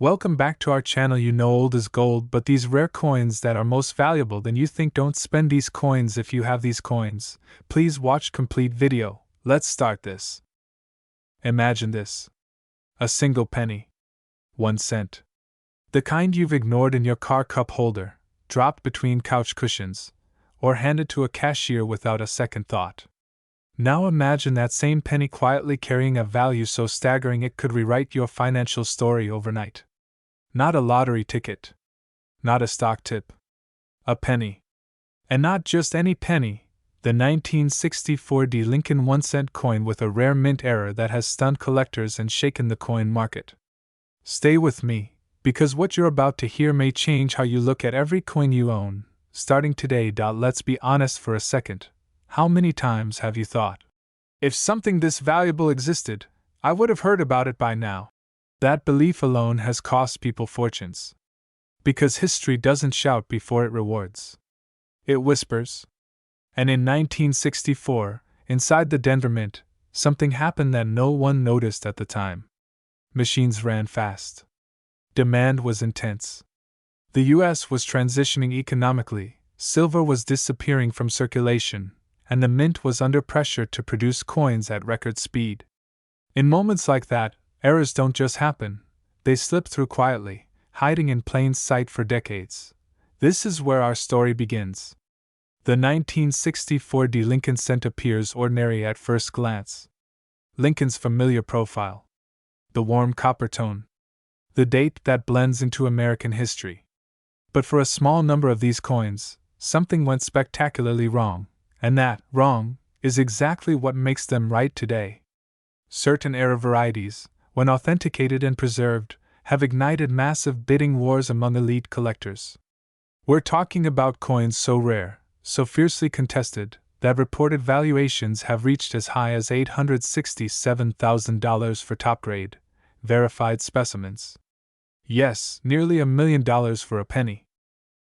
Welcome back to our channel. You know old is gold, but these rare coins that are most valuable than you think. Don't spend these coins if you have these coins. Please watch complete video. Let's start this. Imagine this. A single penny. 1 cent. The kind you've ignored in your car cup holder, dropped between couch cushions, or handed to a cashier without a second thought. Now imagine that same penny quietly carrying a value so staggering it could rewrite your financial story overnight. Not a lottery ticket. Not a stock tip. A penny. And not just any penny, the 1964 D. Lincoln 1-cent coin with a rare mint error that has stunned collectors and shaken the coin market. Stay with me, because what you're about to hear may change how you look at every coin you own, starting today. Let's be honest for a second. How many times have you thought, if something this valuable existed, I would have heard about it by now? That belief alone has cost people fortunes. Because history doesn't shout before it rewards. It whispers. And in 1964, inside the Denver Mint, something happened that no one noticed at the time. Machines ran fast. Demand was intense. The US was transitioning economically, silver was disappearing from circulation, and the mint was under pressure to produce coins at record speed. In moments like that, errors don't just happen, they slip through quietly, hiding in plain sight for decades. This is where our story begins. The 1964 D. Lincoln cent appears ordinary at first glance. Lincoln's familiar profile. The warm copper tone. The date that blends into American history. But for a small number of these coins, something went spectacularly wrong, and that wrong is exactly what makes them right today. Certain error varieties, when authenticated and preserved, have ignited massive bidding wars among elite collectors. We're talking about coins so rare, so fiercely contested, that reported valuations have reached as high as $867,000 for top-grade, verified specimens. Yes, nearly $1 million for a penny.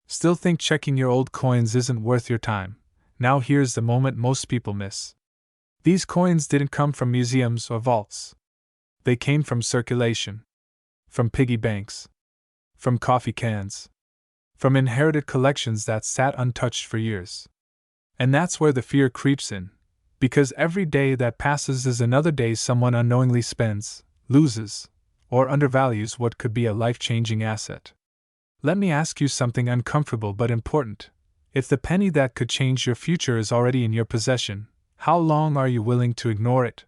Still think checking your old coins isn't worth your time? Now here's the moment most people miss. These coins didn't come from museums or vaults. They came from circulation. From piggy banks. From coffee cans. From inherited collections that sat untouched for years. And that's where the fear creeps in, because every day that passes is another day someone unknowingly spends, loses, or undervalues what could be a life-changing asset. Let me ask you something uncomfortable but important. If the penny that could change your future is already in your possession, how long are you willing to ignore it?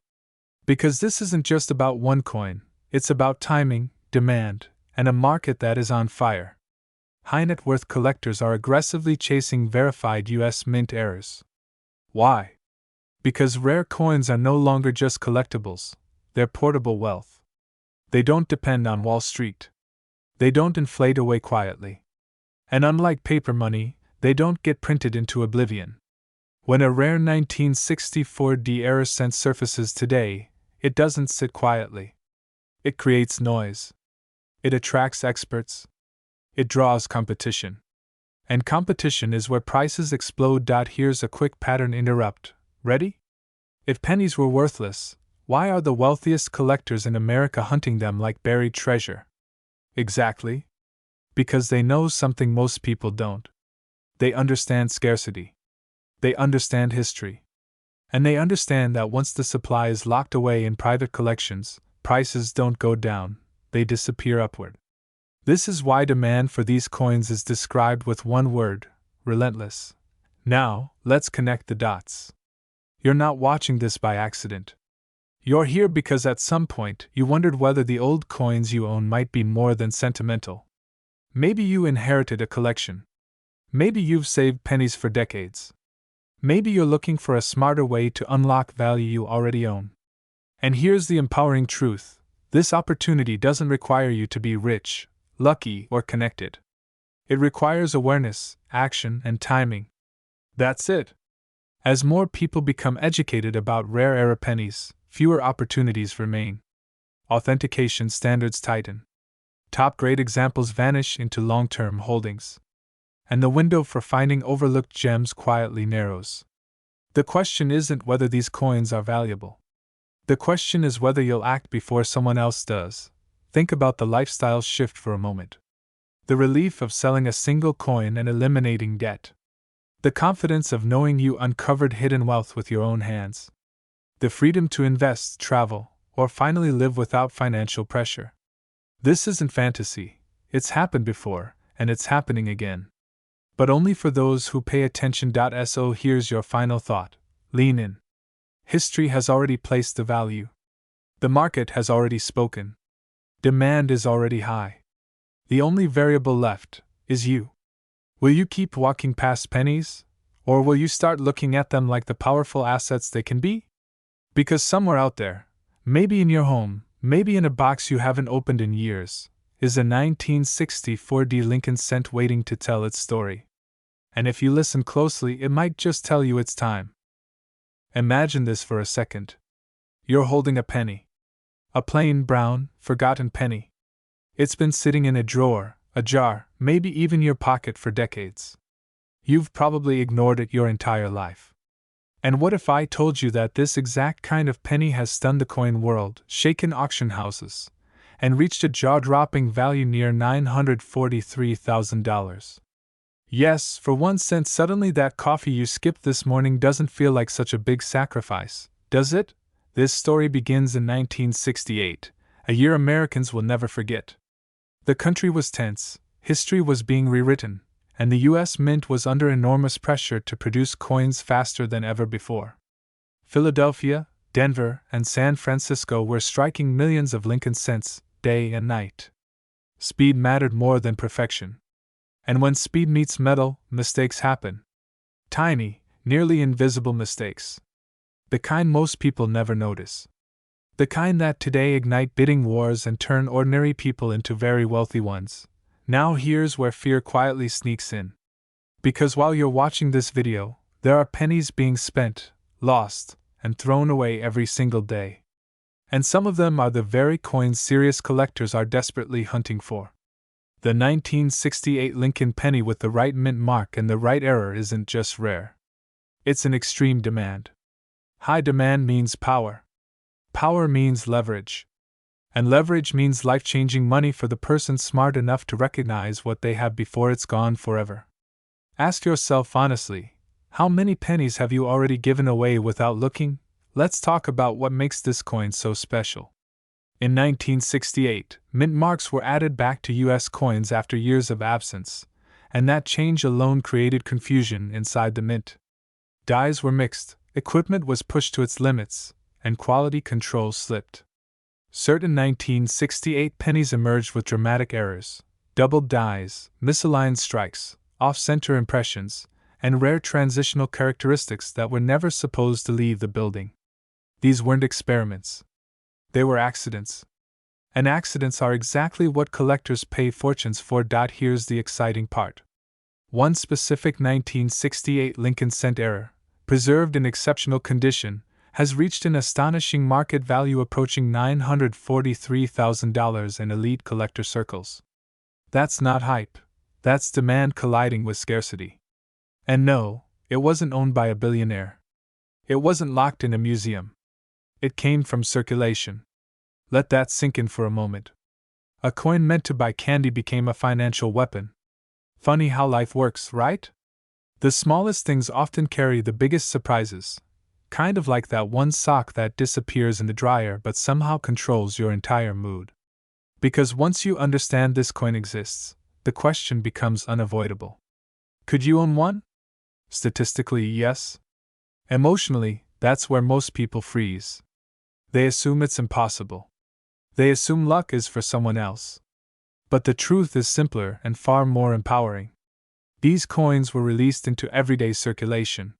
Because this isn't just about one coin, it's about timing, demand, and a market that is on fire. High net worth collectors are aggressively chasing verified US mint errors. Why? Because rare coins are no longer just collectibles, they're portable wealth. They don't depend on Wall Street. They don't inflate away quietly. And unlike paper money, they don't get printed into oblivion. When a rare 1964 D error cent surfaces today, it doesn't sit quietly. It creates noise. It attracts experts. It draws competition. And competition is where prices explode. Here's a quick pattern interrupt. Ready? If pennies were worthless, why are the wealthiest collectors in America hunting them like buried treasure? Exactly. Because they know something most people don't. They understand scarcity. They understand history. And they understand that once the supply is locked away in private collections, prices don't go down, they disappear upward. This is why demand for these coins is described with one word: relentless. Now, let's connect the dots. You're not watching this by accident. You're here because at some point you wondered whether the old coins you own might be more than sentimental. Maybe you inherited a collection. Maybe you've saved pennies for decades. Maybe you're looking for a smarter way to unlock value you already own. And here's the empowering truth: this opportunity doesn't require you to be rich, lucky, or connected. It requires awareness, action, and timing. That's it. As more people become educated about rare era pennies, fewer opportunities remain. Authentication standards tighten. Top-grade examples vanish into long-term holdings. And the window for finding overlooked gems quietly narrows. The question isn't whether these coins are valuable. The question is whether you'll act before someone else does. think about the lifestyle shift for a moment. The relief of selling a single coin and eliminating debt. The confidence of knowing you uncovered hidden wealth with your own hands. The freedom to invest, travel, or finally live without financial pressure. This isn't fantasy, it's happened before, and it's happening again. But only for those who pay attention. So here's your final thought: lean in. History has already placed the value. The market has already spoken. Demand is already high. The only variable left is you. Will you keep walking past pennies? Or will you start looking at them like the powerful assets they can be? Because somewhere out there, maybe in your home, maybe in a box you haven't opened in years, is a 1964 Lincoln cent waiting to tell its story. And if you listen closely, it might just tell you it's time. Imagine this for a second. You're holding a penny. A plain, brown, forgotten penny. It's been sitting in a drawer, a jar, maybe even your pocket for decades. You've probably ignored it your entire life. And what if I told you that this exact kind of penny has stunned the coin world, shaken auction houses, and reached a jaw-dropping value near $943,000? Yes, for 1 cent, suddenly that coffee you skipped this morning doesn't feel like such a big sacrifice, does it? This story begins in 1968, a year Americans will never forget. The country was tense, history was being rewritten, and the U.S. Mint was under enormous pressure to produce coins faster than ever before. Philadelphia, Denver, and San Francisco were striking millions of Lincoln cents, day and night. Speed mattered more than perfection. And when speed meets metal, mistakes happen. Tiny, nearly invisible mistakes. The kind most people never notice. The kind that today ignite bidding wars and turn ordinary people into very wealthy ones. Now here's where fear quietly sneaks in. Because while you're watching this video, there are pennies being spent, lost, and thrown away every single day. And some of them are the very coins serious collectors are desperately hunting for. The 1968 Lincoln penny with the right mint mark and the right error isn't just rare. It's an extreme demand. High demand means power. Power means leverage. And leverage means life-changing money for the person smart enough to recognize what they have before it's gone forever. Ask yourself honestly, how many pennies have you already given away without looking? Let's talk about what makes this coin so special. In 1968, mint marks were added back to U.S. coins after years of absence, and that change alone created confusion inside the mint. Dies were mixed, equipment was pushed to its limits, and quality control slipped. Certain 1968 pennies emerged with dramatic errors, doubled dies, misaligned strikes, off-center impressions, and rare transitional characteristics that were never supposed to leave the building. These weren't experiments. They were accidents. And accidents are exactly what collectors pay fortunes for. Here's the exciting part. One specific 1968 Lincoln cent error, preserved in exceptional condition, has reached an astonishing market value approaching $943,000 in elite collector circles. That's not hype. That's demand colliding with scarcity. And no, it wasn't owned by a billionaire. It wasn't locked in a museum. It came from circulation. Let that sink in for a moment. A coin meant to buy candy became a financial weapon. Funny how life works, right? The smallest things often carry the biggest surprises, kind of like that one sock that disappears in the dryer but somehow controls your entire mood. Because once you understand this coin exists, the question becomes unavoidable. Could you own one? Statistically, yes. Emotionally, that's where most people freeze. They assume it's impossible. They assume luck is for someone else. But the truth is simpler and far more empowering. These coins were released into everyday circulation.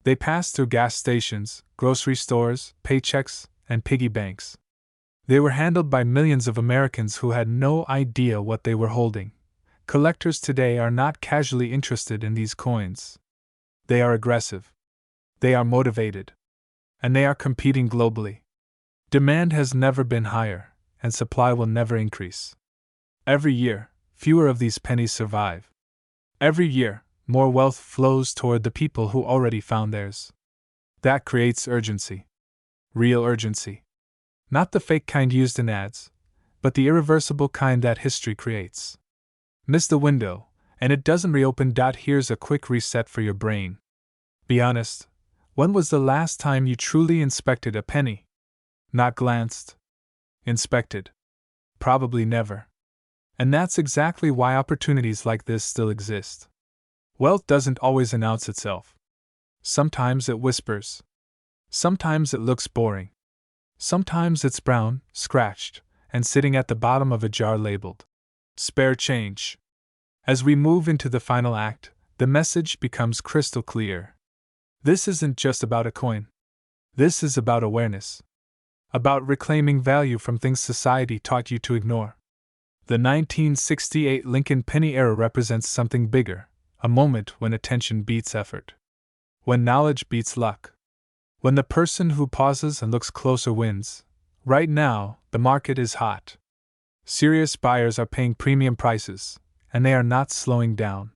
They passed through gas stations, grocery stores, paychecks, and piggy banks. They were handled by millions of Americans who had no idea what they were holding. Collectors today are not casually interested in these coins. They are aggressive. They are motivated. And they are competing globally. Demand has never been higher, and supply will never increase. Every year, fewer of these pennies survive. Every year, more wealth flows toward the people who already found theirs. That creates urgency. Real urgency. Not the fake kind used in ads. but the irreversible kind that history creates. Miss the window, and it doesn't reopen. Here's a quick reset for your brain. Be honest. When was the last time you truly inspected a penny? Not glanced. Inspected. Probably never. And that's exactly why opportunities like this still exist. Wealth doesn't always announce itself. Sometimes it whispers. Sometimes it looks boring. Sometimes it's brown, scratched, and sitting at the bottom of a jar labeled spare change. As we move into the final act, the message becomes crystal clear. This isn't just about a coin. This is about awareness. About reclaiming value from things society taught you to ignore. The 1968 Lincoln penny era represents something bigger, a moment when attention beats effort. When knowledge beats luck. When the person who pauses and looks closer wins. Right now, the market is hot. Serious buyers are paying premium prices, and they are not slowing down.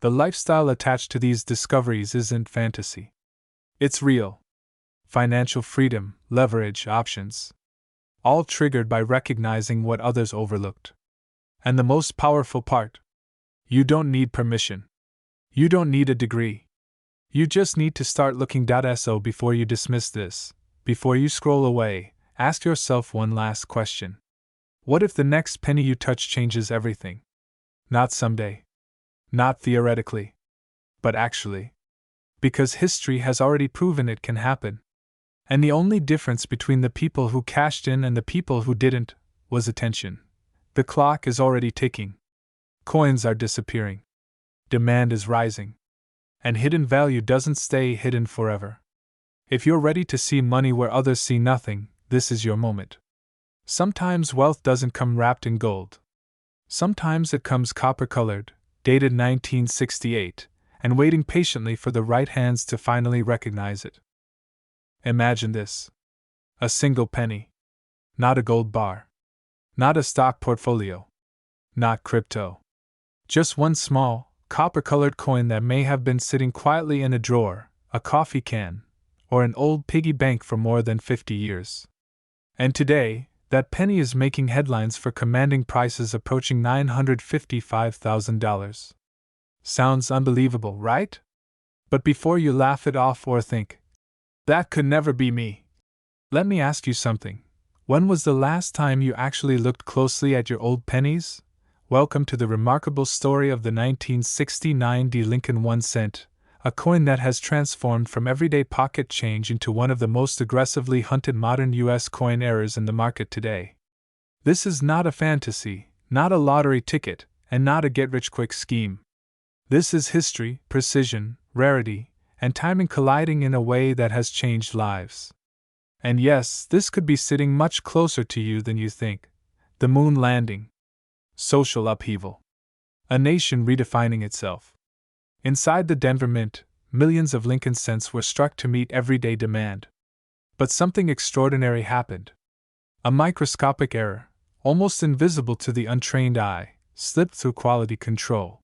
The lifestyle attached to these discoveries isn't fantasy. It's real. Financial freedom, leverage, options. All triggered by recognizing what others overlooked. And the most powerful part: you don't need permission. You don't need a degree. You just need to start looking. So before you dismiss this, before you scroll away, ask yourself one last question. What if the next penny you touch changes everything? Not someday. Not theoretically. But actually. Because history has already proven it can happen. And the only difference between the people who cashed in and the people who didn't was attention. The clock is already ticking. Coins are disappearing. Demand is rising. And hidden value doesn't stay hidden forever. If you're ready to see money where others see nothing, this is your moment. Sometimes wealth doesn't come wrapped in gold. Sometimes it comes copper-colored, dated 1968, and waiting patiently for the right hands to finally recognize it. Imagine this. A single penny. Not a gold bar. Not a stock portfolio. Not crypto. Just one small, copper-colored coin that may have been sitting quietly in a drawer, a coffee can, or an old piggy bank for more than 50 years. And today, that penny is making headlines for commanding prices approaching $955,000. Sounds unbelievable, right? But before you laugh it off or think, that could never be me, let me ask you something. When was the last time you actually looked closely at your old pennies? Welcome to the remarkable story of the 1969 Lincoln 1 cent, a coin that has transformed from everyday pocket change into one of the most aggressively hunted modern U.S. coin errors in the market today. This is not a fantasy, not a lottery ticket, and not a get-rich-quick scheme. This is history, precision, rarity, and timing colliding in a way that has changed lives. And yes, this could be sitting much closer to you than you think. The moon landing. Social upheaval. A nation redefining itself. Inside the Denver Mint, millions of Lincoln cents were struck to meet everyday demand. But something extraordinary happened. A microscopic error, almost invisible to the untrained eye, slipped through quality control.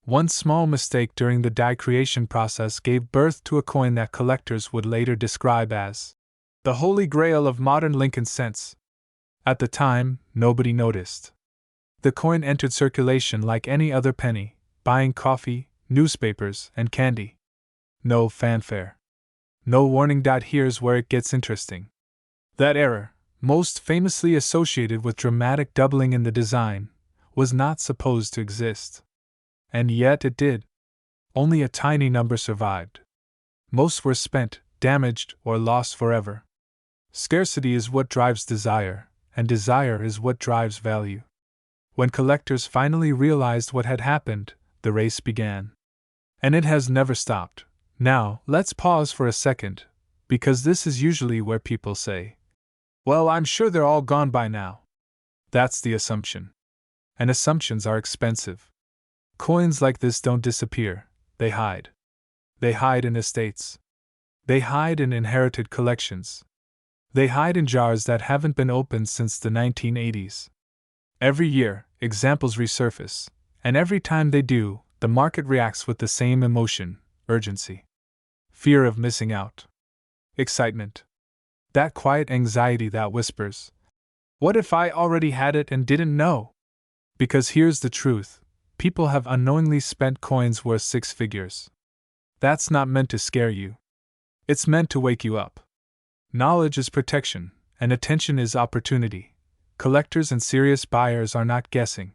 One small mistake during the die creation process gave birth to a coin that collectors would later describe as the holy grail of modern Lincoln cents. At the time, nobody noticed. The coin entered circulation like any other penny, buying coffee, newspapers, and candy. No fanfare. No warning. Here's where it gets interesting. That error, most famously associated with dramatic doubling in the design, was not supposed to exist. And yet it did. Only a tiny number survived. Most were spent, damaged, or lost forever. Scarcity is what drives desire, and desire is what drives value. When collectors finally realized what had happened, the race began. And it has never stopped. Now, let's pause for a second, because this is usually where people say, well, I'm sure they're all gone by now. That's the assumption. And assumptions are expensive. Coins like this don't disappear, they hide. They hide in estates. They hide in inherited collections. They hide in jars that haven't been opened since the 1980s. Every year, examples resurface, and every time they do, the market reacts with the same emotion: urgency. Fear of missing out. Excitement. That quiet anxiety that whispers, What if I already had it and didn't know? Because here's the truth: people have unknowingly spent coins worth six figures. That's not meant to scare you. It's meant to wake you up. Knowledge is protection, and attention is opportunity. Collectors and serious buyers are not guessing.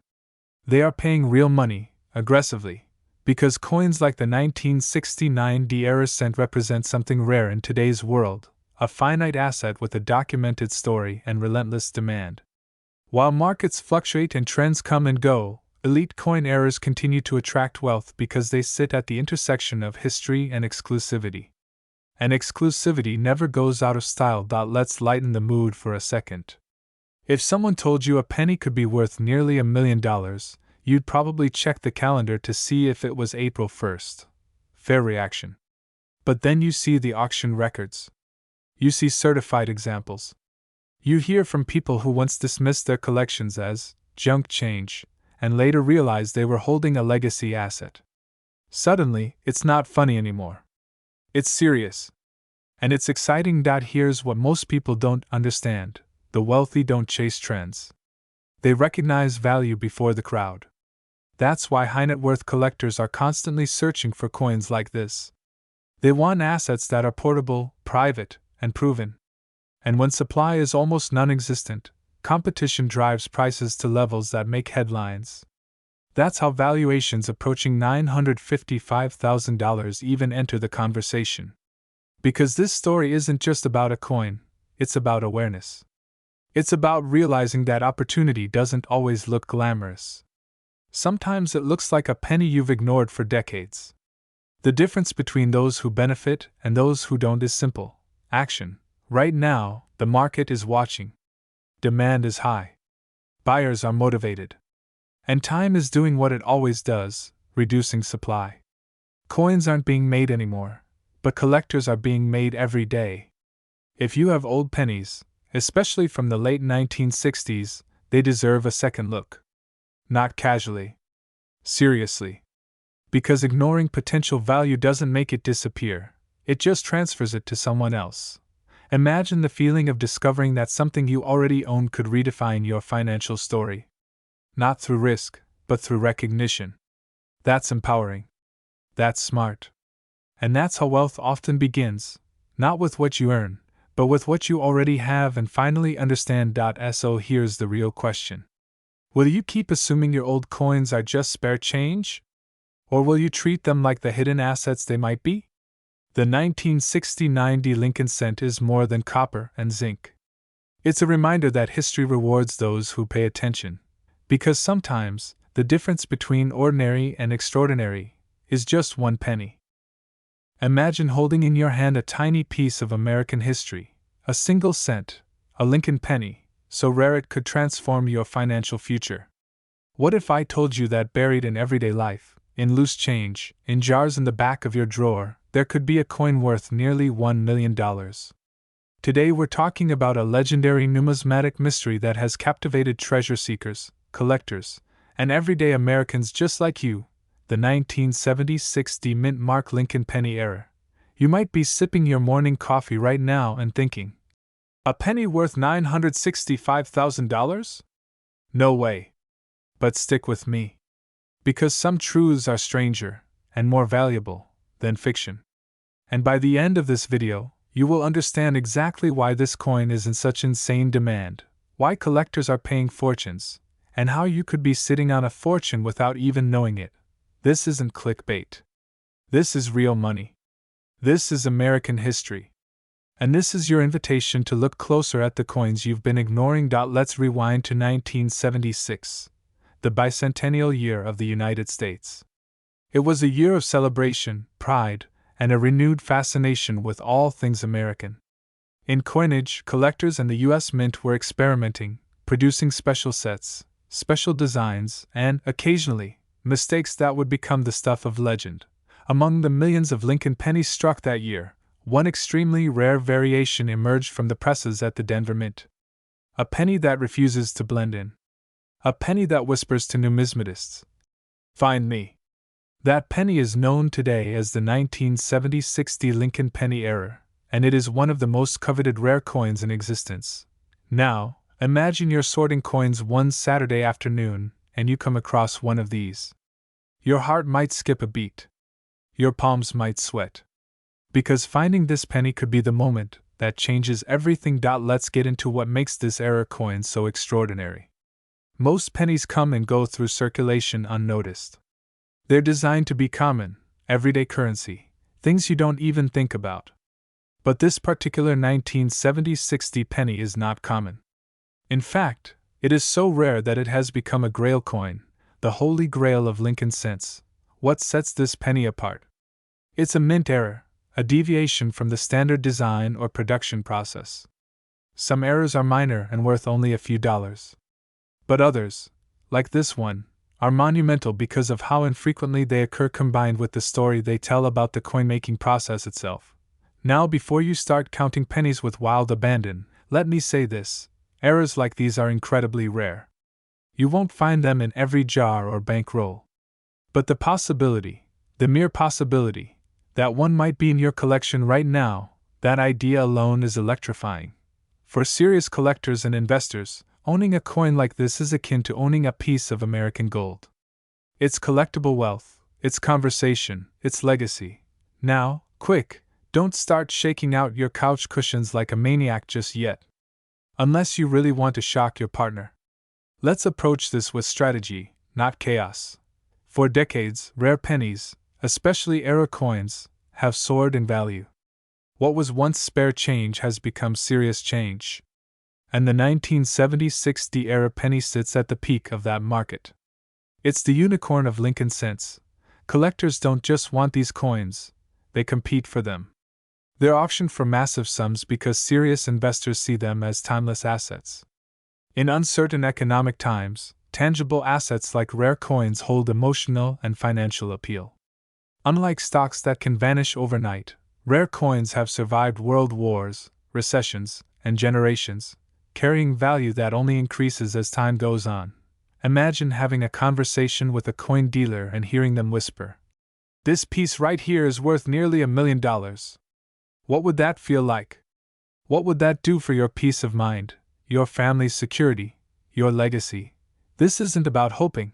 They are paying real money, aggressively, because coins like the 1969 D-era cent represent something rare in today's world, a finite asset with a documented story and relentless demand. While markets fluctuate and trends come and go, elite coin eras continue to attract wealth because they sit at the intersection of history and exclusivity. And exclusivity never goes out of style. Let's lighten the mood for a second. If someone told you a penny could be worth nearly $1 million, you'd probably check the calendar to see if it was April 1st. Fair reaction. But then you see the auction records. You see certified examples. You hear from people who once dismissed their collections as junk change, and later realized they were holding a legacy asset. Suddenly, it's not funny anymore. It's serious. And it's exciting. Here's what most people don't understand: the wealthy don't chase trends. They recognize value before the crowd. That's why high net worth collectors are constantly searching for coins like this. They want assets that are portable, private, and proven. And when supply is almost non-existent, competition drives prices to levels that make headlines. That's how valuations approaching $955,000 even enter the conversation. Because this story isn't just about a coin, it's about awareness. It's about realizing that opportunity doesn't always look glamorous. Sometimes it looks like a penny you've ignored for decades. The difference between those who benefit and those who don't is simple: action. Right now, the market is watching. Demand is high. Buyers are motivated. And time is doing what it always does, reducing supply. Coins aren't being made anymore, but collectors are being made every day. If you have old pennies, especially from the late 1960s, they deserve a second look. Not casually. Seriously. Because ignoring potential value doesn't make it disappear, it just transfers it to someone else. Imagine the feeling of discovering that something you already own could redefine your financial story. Not through risk, but through recognition. That's empowering. That's smart. And that's how wealth often begins, not with what you earn, but with what you already have and finally understand. So here's the real question. Will you keep assuming your old coins are just spare change? Or will you treat them like the hidden assets they might be? The 1969 D Lincoln cent is more than copper and zinc. It's a reminder that history rewards those who pay attention, because sometimes the difference between ordinary and extraordinary is just one penny. Imagine holding in your hand a tiny piece of American history, a single cent, a Lincoln penny, so rare it could transform your financial future. What if I told you that buried in everyday life, in loose change, in jars in the back of your drawer, there could be a coin worth nearly $1 million? Today we're talking about a legendary numismatic mystery that has captivated treasure seekers, collectors, and everyday Americans just like you: the 1976 D Mint Mark Lincoln penny era. You might be sipping your morning coffee right now and thinking, a penny worth $965,000? No way. But stick with me. Because some truths are stranger and more valuable than fiction. And by the end of this video, you will understand exactly why this coin is in such insane demand, why collectors are paying fortunes, and how you could be sitting on a fortune without even knowing it. This isn't clickbait. This is real money. This is American history. And this is your invitation to look closer at the coins you've been ignoring. Let's rewind to 1976, the bicentennial year of the United States. It was a year of celebration, pride, and a renewed fascination with all things American. In coinage, collectors and the U.S. Mint were experimenting, producing special sets, special designs, and, occasionally, mistakes that would become the stuff of legend. Among the millions of Lincoln pennies struck that year, one extremely rare variation emerged from the presses at the Denver Mint. A penny that refuses to blend in. A penny that whispers to numismatists, "Find me." That penny is known today as the 1976 D Lincoln penny era, and it is one of the most coveted rare coins in existence. Now, Imagine you're sorting coins one Saturday afternoon, and you come across one of these. Your heart might skip a beat. Your palms might sweat. Because finding this penny could be the moment that changes everything. Let's get into what makes this era coin so extraordinary. Most pennies come and go through circulation unnoticed. They're designed to be common, everyday currency, things you don't even think about. But this particular 1970-60 penny is not common. In fact, it is so rare that it has become a grail coin, the holy grail of Lincoln cents. What sets this penny apart? It's a mint error, a deviation from the standard design or production process. Some errors are minor and worth only a few dollars. But others, like this one, are monumental because of how infrequently they occur combined with the story they tell about the coin-making process itself. Now, before you start counting pennies with wild abandon, let me say this: errors like these are incredibly rare. You won't find them in every jar or bankroll. But the possibility, the mere possibility, that one might be in your collection right now, that idea alone is electrifying. For serious collectors and investors, owning a coin like this is akin to owning a piece of American gold. It's collectible wealth, it's conversation, it's legacy. Now, quick, don't start shaking out your couch cushions like a maniac just yet. Unless you really want to shock your partner. Let's approach this with strategy, not chaos. For decades, rare pennies, especially era coins, have soared in value. What was once spare change has become serious change. And the 1970-60 era penny sits at the peak of that market. It's the unicorn of Lincoln cents. Collectors don't just want these coins, they compete for them. They're auctioned for massive sums because serious investors see them as timeless assets. In uncertain economic times, tangible assets like rare coins hold emotional and financial appeal. Unlike stocks that can vanish overnight, rare coins have survived world wars, recessions, and generations, carrying value that only increases as time goes on. Imagine having a conversation with a coin dealer and hearing them whisper, "This piece right here is worth nearly $1 million." What would that feel like? What would that do for your peace of mind, your family's security, your legacy? This isn't about hoping.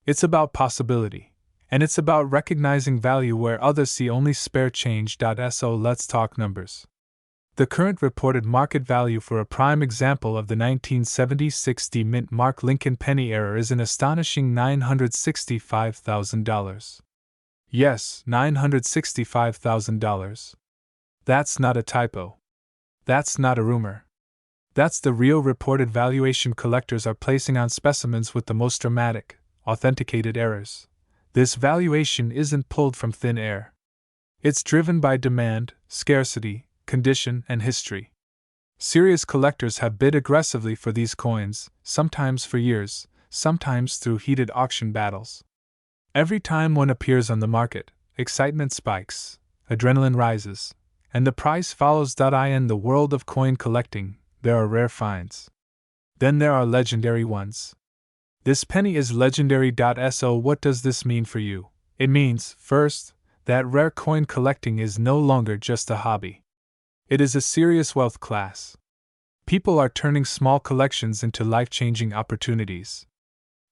It's about possibility. And it's about recognizing value where others see only spare change. So let's talk numbers. The current reported market value for a prime example of the 1970-60 mint mark Lincoln penny era is an astonishing $965,000. Yes, $965,000. That's not a typo. That's not a rumor. That's the real reported valuation collectors are placing on specimens with the most dramatic, authenticated errors. This valuation isn't pulled from thin air. It's driven by demand, scarcity, condition, and history. Serious collectors have bid aggressively for these coins, sometimes for years, sometimes through heated auction battles. Every time one appears on the market, excitement spikes, adrenaline rises, and the price follows. In the world of coin collecting, there are rare finds. Then there are legendary ones. This penny is legendary. So what does this mean for you? It means, first, that rare coin collecting is no longer just a hobby. It is a serious wealth class. People are turning small collections into life-changing opportunities.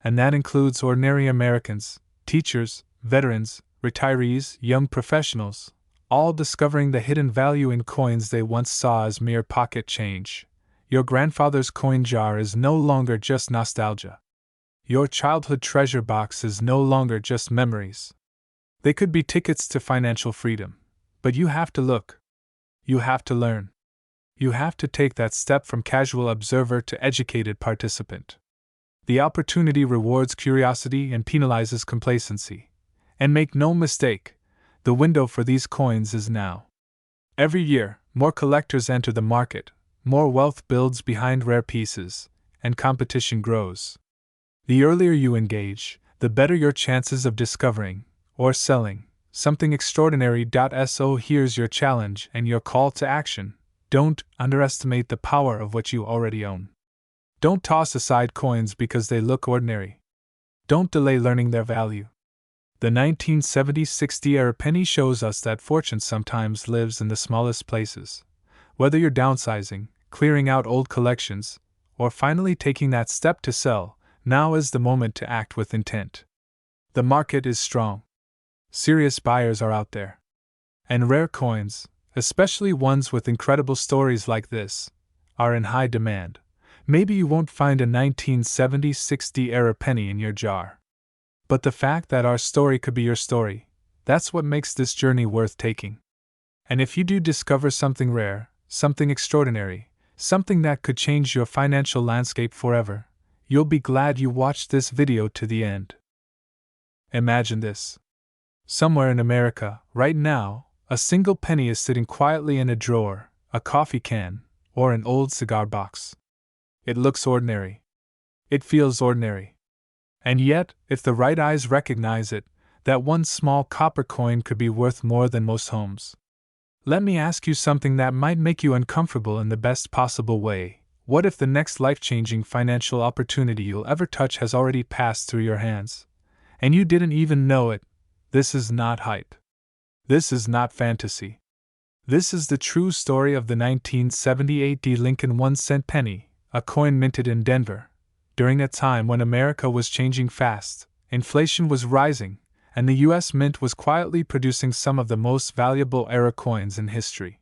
And that includes ordinary Americans, teachers, veterans, retirees, young professionals, all discovering the hidden value in coins they once saw as mere pocket change. Your grandfather's coin jar is no longer just nostalgia. Your childhood treasure box is no longer just memories. They could be tickets to financial freedom. But you have to look. You have to learn. You have to take that step from casual observer to educated participant. The opportunity rewards curiosity and penalizes complacency. And make no mistake, the window for these coins is now. Every year, more collectors enter the market, more wealth builds behind rare pieces, and competition grows. The earlier you engage, the better your chances of discovering, or selling, something extraordinary. So here's your challenge and your call to action: don't underestimate the power of what you already own. Don't toss aside coins because they look ordinary. Don't delay learning their value. The 1970-60 era penny shows us that fortune sometimes lives in the smallest places. Whether you're downsizing, clearing out old collections, or finally taking that step to sell, now is the moment to act with intent. The market is strong. Serious buyers are out there. And rare coins, especially ones with incredible stories like this, are in high demand. Maybe you won't find a 1970-60 era penny in your jar. But the fact that our story could be your story, that's what makes this journey worth taking. And if you do discover something rare, something extraordinary, something that could change your financial landscape forever, you'll be glad you watched this video to the end. Imagine this. Somewhere in America, right now, a single penny is sitting quietly in a drawer, a coffee can, or an old cigar box. It looks ordinary. It feels ordinary. And yet, if the right eyes recognize it, that one small copper coin could be worth more than most homes. Let me ask you something that might make you uncomfortable in the best possible way. What if the next life-changing financial opportunity you'll ever touch has already passed through your hands, and you didn't even know it? This is not hype. This is not fantasy. This is the true story of the 1978 Lincoln 1-cent penny, a coin minted in Denver, during a time when America was changing fast, inflation was rising, and the U.S. Mint was quietly producing some of the most valuable era coins in history.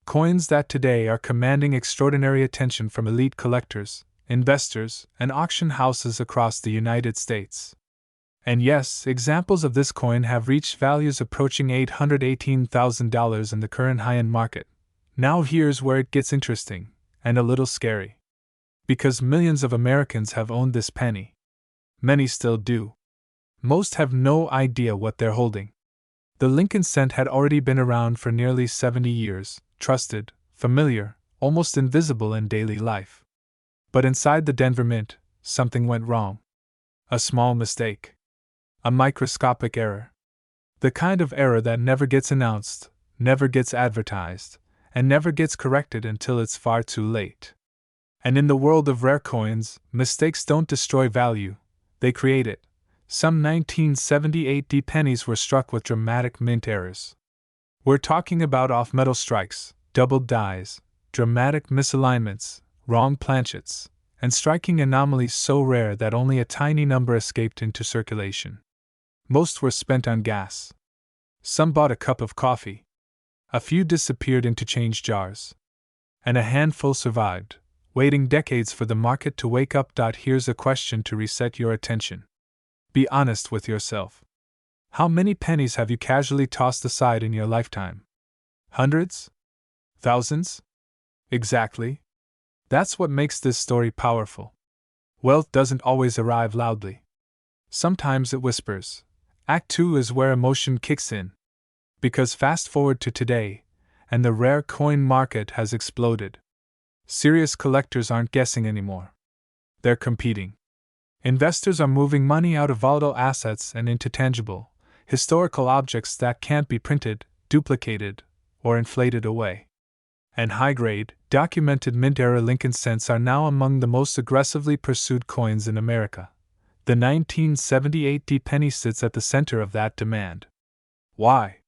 Coins that today are commanding extraordinary attention from elite collectors, investors, and auction houses across the United States. And yes, examples of this coin have reached values approaching $818,000 in the current high-end market. Now here's where it gets interesting, and a little scary. Because millions of Americans have owned this penny. Many still do. Most have no idea what they're holding. The Lincoln cent had already been around for nearly 70 years, trusted, familiar, almost invisible in daily life. But inside the Denver Mint, something went wrong. A small mistake. A microscopic error. The kind of error that never gets announced, never gets advertised, and never gets corrected until it's far too late. And in the world of rare coins, mistakes don't destroy value, they create it. Some 1978 pennies were struck with dramatic mint errors. We're talking about off-metal strikes, doubled dies, dramatic misalignments, wrong planchets, and striking anomalies so rare that only a tiny number escaped into circulation. Most were spent on gas. Some bought a cup of coffee. A few disappeared into change jars. And a handful survived, waiting decades for the market to wake up. Here's a question to reset your attention. Be honest with yourself. How many pennies have you casually tossed aside in your lifetime? Hundreds? Thousands? Exactly. That's what makes this story powerful. Wealth doesn't always arrive loudly. Sometimes it whispers. Act 2 is where emotion kicks in. Because fast forward to today, and the rare coin market has exploded. Serious collectors aren't guessing anymore. They're competing. Investors are moving money out of volatile assets and into tangible, historical objects that can't be printed, duplicated, or inflated away. And high-grade, documented mint-era Lincoln cents are now among the most aggressively pursued coins in America. The 1978 penny sits at the center of that demand. Why?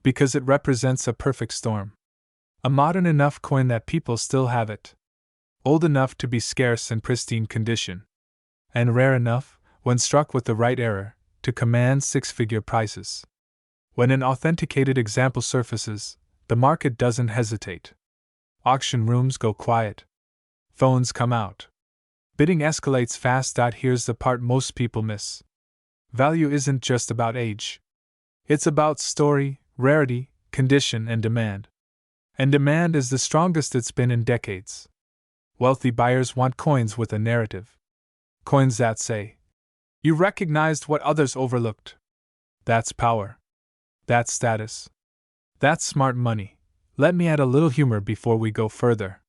Because it represents a perfect storm. A modern enough coin that people still have it. Old enough to be scarce and pristine condition. And rare enough, when struck with the right error, to command six-figure prices. When an authenticated example surfaces, the market doesn't hesitate. Auction rooms go quiet. Phones come out. Bidding escalates fast. Here's the part most people miss. Value isn't just about age. It's about story, rarity, condition, and demand. And demand is the strongest it's been in decades. Wealthy buyers want coins with a narrative. Coins that say, "You recognized what others overlooked." That's power. That's status. That's smart money. Let me add a little humor before we go further.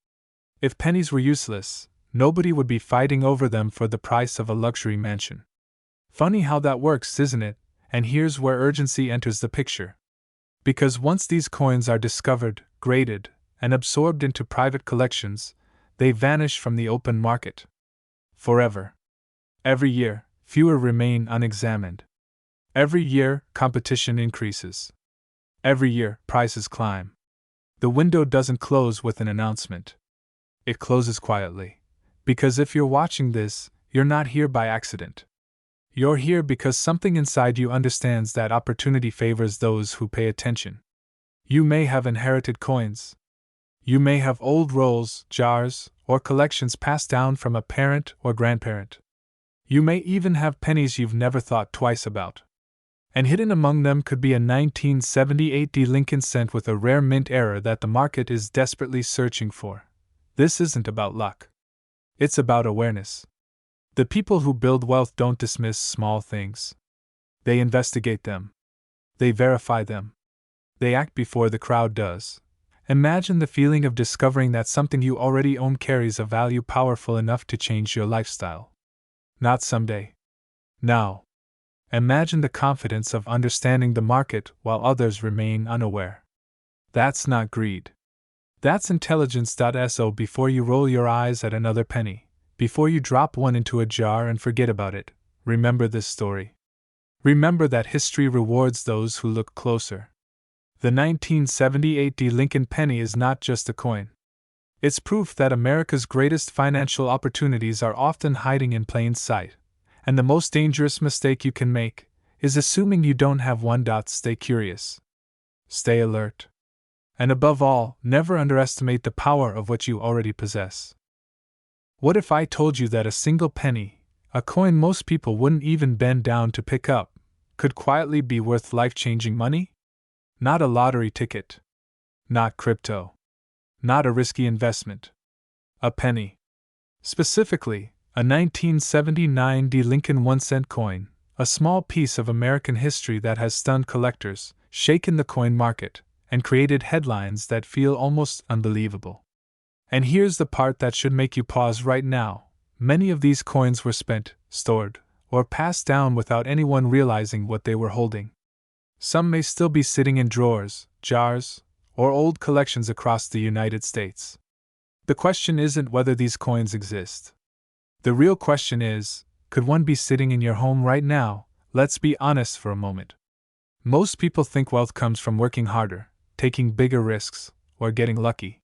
If pennies were useless, nobody would be fighting over them for the price of a luxury mansion. Funny how that works, isn't it? And here's where urgency enters the picture. Because once these coins are discovered, graded, and absorbed into private collections, they vanish from the open market. Forever. Every year, fewer remain unexamined. Every year, competition increases. Every year, prices climb. The window doesn't close with an announcement. It closes quietly. Because if you're watching this, you're not here by accident. You're here because something inside you understands that opportunity favors those who pay attention. You may have inherited coins. You may have old rolls, jars, or collections passed down from a parent or grandparent. You may even have pennies you've never thought twice about. And hidden among them could be a 1978 Lincoln cent with a rare mint error that the market is desperately searching for. This isn't about luck. It's about awareness. The people who build wealth don't dismiss small things. They investigate them. They verify them. They act before the crowd does. Imagine the feeling of discovering that something you already own carries a value powerful enough to change your lifestyle. Not someday. Now. Imagine the confidence of understanding the market while others remain unaware. That's not greed. That's intelligence. So before you roll your eyes at another penny, before you drop one into a jar and forget about it, remember this story. Remember that history rewards those who look closer. The 1978 Lincoln penny is not just a coin. It's proof that America's greatest financial opportunities are often hiding in plain sight, and the most dangerous mistake you can make is assuming you don't have one. Stay curious. Stay alert. And above all, never underestimate the power of what you already possess. What if I told you that a single penny, a coin most people wouldn't even bend down to pick up, could quietly be worth life-changing money? Not a lottery ticket. Not crypto. Not a risky investment. A penny. Specifically, a 1979 Lincoln 1-cent coin, a small piece of American history that has stunned collectors, shaken the coin market, and created headlines that feel almost unbelievable. And here's the part that should make you pause right now. Many of these coins were spent, stored, or passed down without anyone realizing what they were holding. Some may still be sitting in drawers, jars, or old collections across the United States. The question isn't whether these coins exist. The real question is, could one be sitting in your home right now? Let's be honest for a moment. Most people think wealth comes from working harder, taking bigger risks, or getting lucky.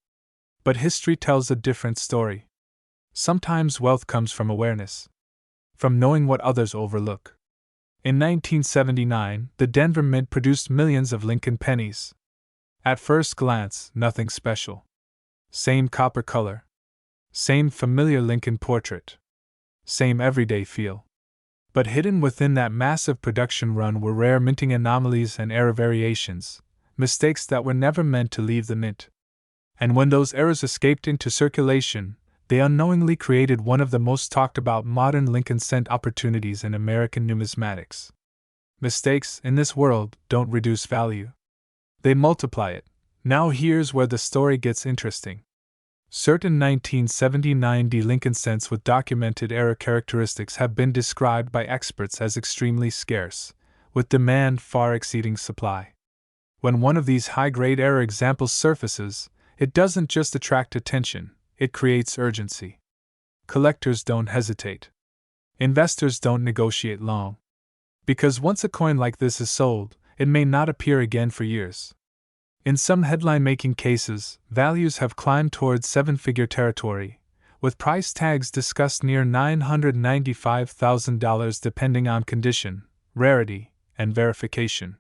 But history tells a different story. Sometimes wealth comes from awareness, from knowing what others overlook. In 1979, the Denver Mint produced millions of Lincoln pennies. At first glance, nothing special. Same copper color. Same familiar Lincoln portrait. Same everyday feel. But hidden within that massive production run were rare minting anomalies and error variations, mistakes that were never meant to leave the mint. And when those errors escaped into circulation, they unknowingly created one of the most talked about modern Lincoln cent opportunities in American numismatics. Mistakes, in this world, don't reduce value. They multiply it. Now here's where the story gets interesting. Certain 1979 Lincoln cents with documented error characteristics have been described by experts as extremely scarce, with demand far exceeding supply. When one of these high-grade error examples surfaces, it doesn't just attract attention, it creates urgency. Collectors don't hesitate. Investors don't negotiate long. Because once a coin like this is sold, it may not appear again for years. In some headline-making cases, values have climbed towards seven-figure territory, with price tags discussed near $995,000 depending on condition, rarity, and verification.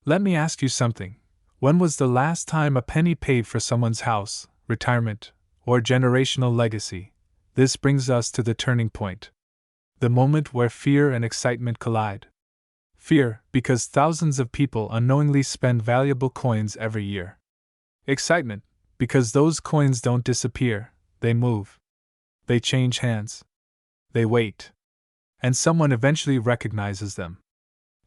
Let me ask you something. When was the last time a penny paid for someone's house, retirement, or generational legacy? This brings us to the turning point. The moment where fear and excitement collide. Fear, because thousands of people unknowingly spend valuable coins every year. Excitement, because those coins don't disappear, they move. They change hands. They wait. And someone eventually recognizes them.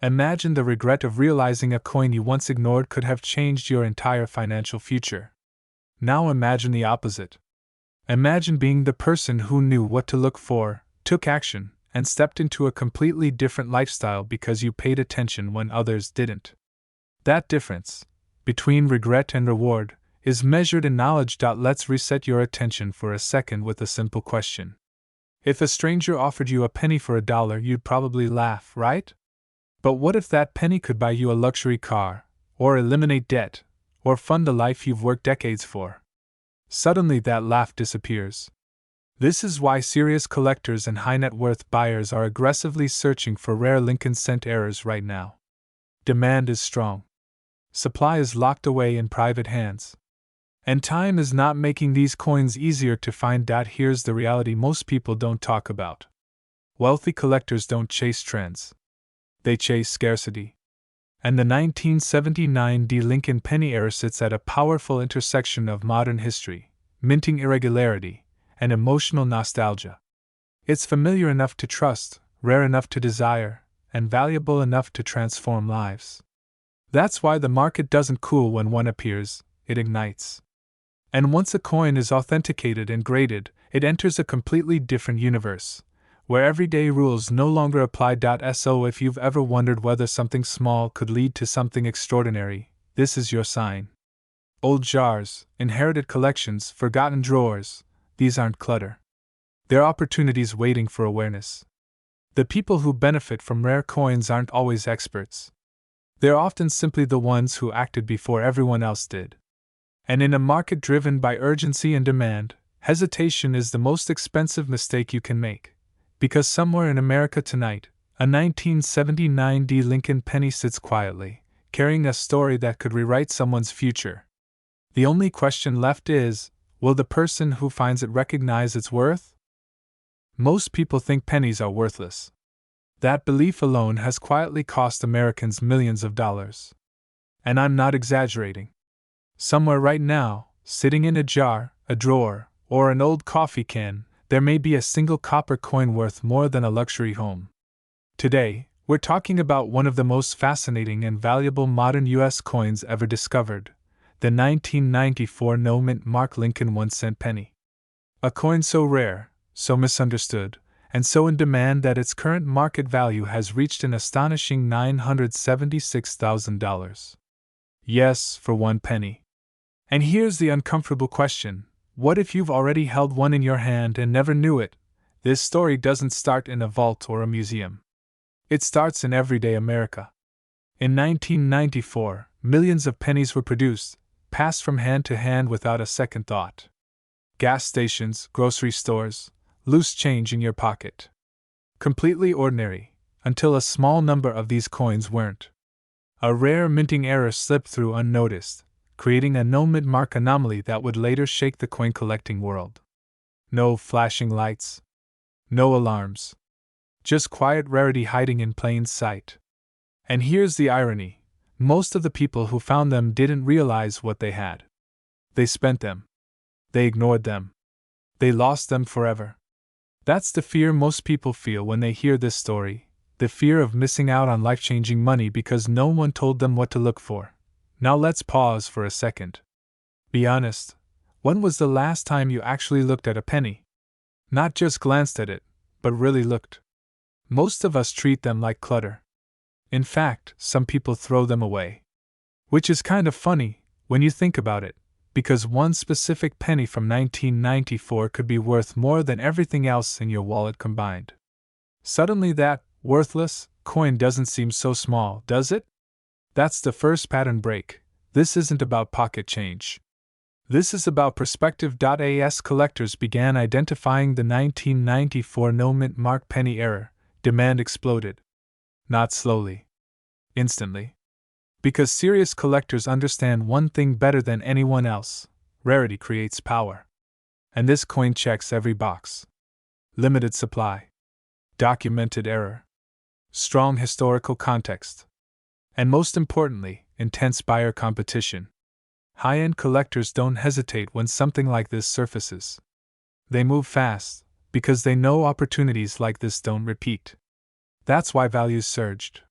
Imagine the regret of realizing a coin you once ignored could have changed your entire financial future. Now imagine the opposite. Imagine being the person who knew what to look for, took action, and stepped into a completely different lifestyle because you paid attention when others didn't. That difference, between regret and reward, is measured in knowledge. Let's reset your attention for a second with a simple question. If a stranger offered you a penny for $1, you'd probably laugh, right? But what if that penny could buy you a luxury car, or eliminate debt, or fund a life you've worked decades for? Suddenly that laugh disappears. This is why serious collectors and high net worth buyers are aggressively searching for rare Lincoln cent errors right now. Demand is strong. Supply is locked away in private hands. And time is not making these coins easier to find. Here's the reality most people don't talk about. Wealthy collectors don't chase trends. They chase scarcity. And the 1979 Lincoln penny era sits at a powerful intersection of modern history, minting irregularity, and emotional nostalgia. It's familiar enough to trust, rare enough to desire, and valuable enough to transform lives. That's why the market doesn't cool when one appears, it ignites. And once a coin is authenticated and graded, it enters a completely different universe, where everyday rules no longer apply. So if you've ever wondered whether something small could lead to something extraordinary, this is your sign. Old jars, inherited collections, forgotten drawers, these aren't clutter. They're opportunities waiting for awareness. The people who benefit from rare coins aren't always experts. They're often simply the ones who acted before everyone else did. And in a market driven by urgency and demand, hesitation is the most expensive mistake you can make. Because somewhere in America tonight, a 1979 Lincoln penny sits quietly, carrying a story that could rewrite someone's future. The only question left is, will the person who finds it recognize its worth? Most people think pennies are worthless. That belief alone has quietly cost Americans millions of dollars. And I'm not exaggerating. Somewhere right now, sitting in a jar, a drawer, or an old coffee can, there may be a single copper coin worth more than a luxury home. Today, we're talking about one of the most fascinating and valuable modern U.S. coins ever discovered, the 1994 no-mint Mark Lincoln 1-cent penny. A coin so rare, so misunderstood, and so in demand that its current market value has reached an astonishing $976,000. Yes, for 1 penny. And here's the uncomfortable question. What if you've already held one in your hand and never knew it? This story doesn't start in a vault or a museum. It starts in everyday America. In 1994, millions of pennies were produced, passed from hand to hand without a second thought. Gas stations, grocery stores, loose change in your pocket. Completely ordinary, until a small number of these coins weren't. A rare minting error slipped through unnoticed, creating a no-mint mark anomaly that would later shake the coin collecting world. No flashing lights. No alarms. Just quiet rarity hiding in plain sight. And here's the irony. Most of the people who found them didn't realize what they had. They spent them. They ignored them. They lost them forever. That's the fear most people feel when they hear this story, the fear of missing out on life-changing money because no one told them what to look for. Now let's pause for a second. Be honest, when was the last time you actually looked at a penny? Not just glanced at it, but really looked. Most of us treat them like clutter. In fact, some people throw them away. Which is kind of funny, when you think about it, because one specific penny from 1994 could be worth more than everything else in your wallet combined. Suddenly that worthless coin doesn't seem so small, does it? That's the first pattern break. This isn't about pocket change. This is about perspective. As collectors began identifying the 1994 no-mint Mark penny error, demand exploded. Not slowly. Instantly. Because serious collectors understand one thing better than anyone else: rarity creates power. And this coin checks every box. Limited supply. Documented error. Strong historical context. And most importantly, intense buyer competition. High-end collectors don't hesitate when something like this surfaces. They move fast, because they know opportunities like this don't repeat. That's why values surged.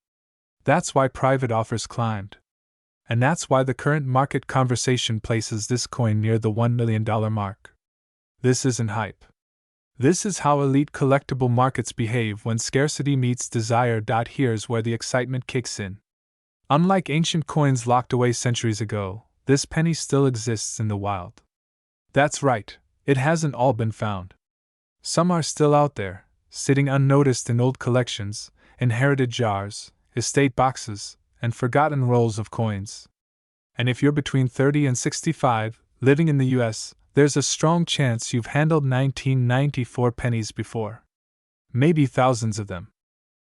That's why private offers climbed. And that's why the current market conversation places this coin near the $1 million mark. This isn't hype. This is how elite collectible markets behave when scarcity meets desire. Here's where the excitement kicks in. Unlike ancient coins locked away centuries ago, this penny still exists in the wild. That's right, it hasn't all been found. Some are still out there, sitting unnoticed in old collections, inherited jars, estate boxes, and forgotten rolls of coins. And if you're between 30 and 65, living in the US, there's a strong chance you've handled 1994 pennies before. Maybe thousands of them.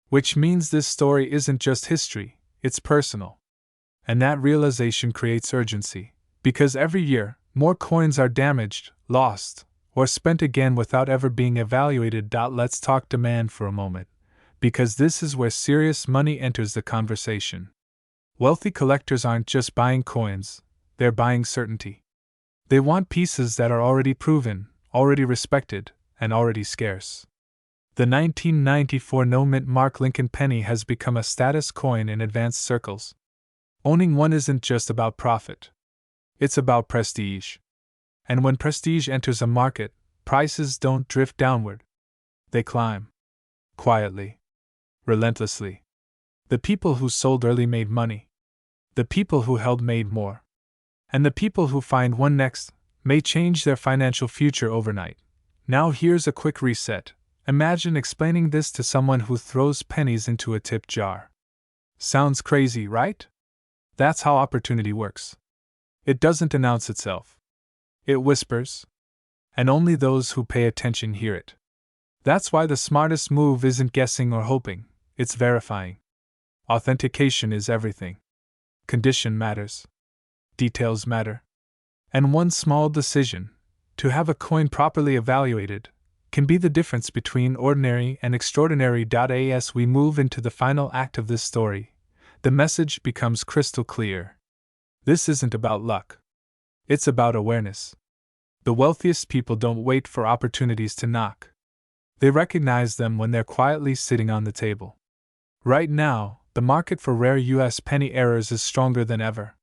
Which means this story isn't just history, it's personal. And that realization creates urgency, because every year, more coins are damaged, lost, or spent again without ever being evaluated. Let's talk demand for a moment, because this is where serious money enters the conversation. Wealthy collectors aren't just buying coins, they're buying certainty. They want pieces that are already proven, already respected, and already scarce. The 1994 no-mint mark Lincoln penny has become a status coin in advanced circles. Owning one isn't just about profit. It's about prestige. And when prestige enters a market, prices don't drift downward. They climb. Quietly. Relentlessly. The people who sold early made money. The people who held made more. And the people who find one next may change their financial future overnight. Now here's a quick reset. Imagine explaining this to someone who throws pennies into a tip jar. Sounds crazy, right? That's how opportunity works. It doesn't announce itself. It whispers. And only those who pay attention hear it. That's why the smartest move isn't guessing or hoping, it's verifying. Authentication is everything. Condition matters. Details matter. And one small decision, to have a coin properly evaluated, can be the difference between ordinary and extraordinary. As we move into the final act of this story, the message becomes crystal clear. This isn't about luck. It's about awareness. The wealthiest people don't wait for opportunities to knock. They recognize them when they're quietly sitting on the table. Right now, the market for rare U.S. penny errors is stronger than ever.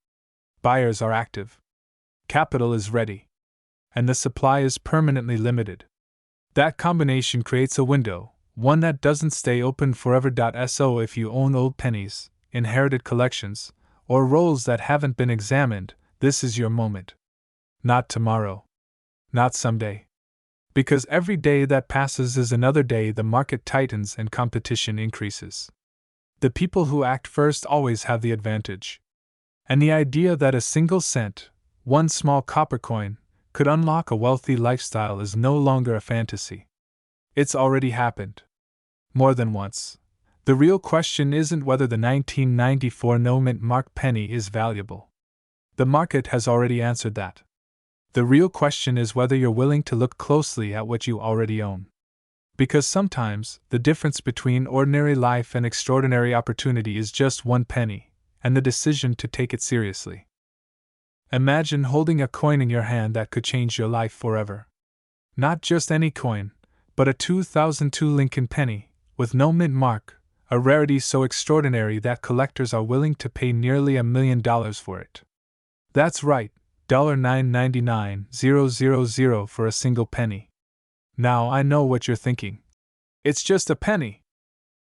Buyers are active. Capital is ready. And the supply is permanently limited. That combination creates a window, one that doesn't stay open forever. So if you own old pennies, inherited collections, or rolls that haven't been examined, this is your moment. Not tomorrow. Not someday. Because every day that passes is another day the market tightens and competition increases. The people who act first always have the advantage. And the idea that a single cent, one small copper coin, could unlock a wealthy lifestyle is no longer a fantasy. It's already happened. More than once. The real question isn't whether the 1994 no-mint mark penny is valuable. The market has already answered that. The real question is whether you're willing to look closely at what you already own. Because sometimes, the difference between ordinary life and extraordinary opportunity is just one penny, and the decision to take it seriously. Imagine holding a coin in your hand that could change your life forever. Not just any coin, but a 2002 Lincoln penny, with no mint mark, a rarity so extraordinary that collectors are willing to pay nearly $1 million for it. That's right, $999,000 for a single penny. Now I know what you're thinking. It's just a penny.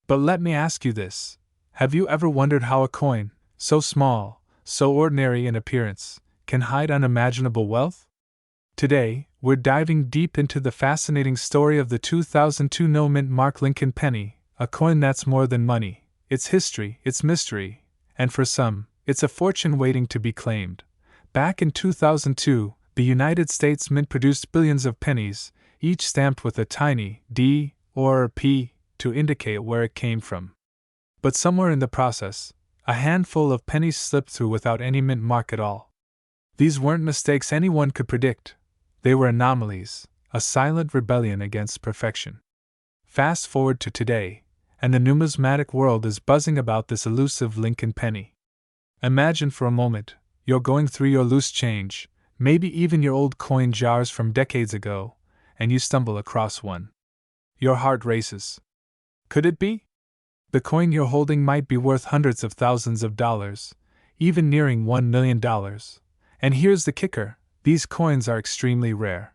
But let me ask you this. Have you ever wondered how a coin, so small, so ordinary in appearance, can hide unimaginable wealth? Today, we're diving deep into the fascinating story of the 2002 no-mint mark Lincoln penny, a coin that's more than money. It's history, it's mystery, and for some, it's a fortune waiting to be claimed. Back in 2002, the United States Mint produced billions of pennies, each stamped with a tiny D or P to indicate where it came from. But somewhere in the process, a handful of pennies slipped through without any mint mark at all. These weren't mistakes anyone could predict. They were anomalies, a silent rebellion against perfection. Fast forward to today, and the numismatic world is buzzing about this elusive Lincoln penny. Imagine for a moment, you're going through your loose change, maybe even your old coin jars from decades ago, and you stumble across one. Your heart races. Could it be? The coin you're holding might be worth hundreds of thousands of dollars, even nearing $1 million. And here's the kicker, these coins are extremely rare.